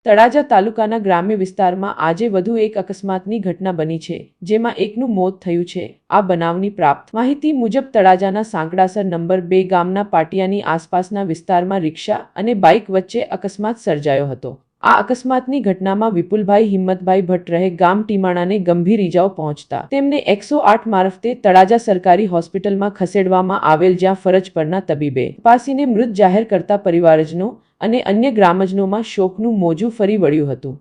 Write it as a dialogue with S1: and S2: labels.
S1: તળાજા તાલુકાના ગ્રામ્ય વિસ્તારમાં આજે વધુ એક અકસ્માતની ઘટના બની છે, જેમાં એકનું મોત થયું છે। આ બનાવની પ્રાપ્ત માહિતી મુજબ તળાજાના સાંકડાસર નંબર 2 ગામના પાટિયાની આસપાસના વિસ્તારમાં રિક્ષા અને બાઇક વચ્ચે અકસ્માત સર્જાયો હતો। આ અકસ્માતની ઘટનામાં વિપુલભાઈ હિંમતભાઈ ભટ્ટ રહે ગામ ટીમાણાને ગંભીર ઈજાઓ પહોંચતા તેમને 108 મારફતે તળાજા સરકારી હોસ્પિટલમાં ખસેડવામાં આવેલ, જ્યાં ફરજ પરના તબીબે તપાસીને મૃત જાહેર કરતા પરિવારજનો અને અન્ય ગ્રામજનોમાં શોકનું મોજું ફરી વળ્યું હતું।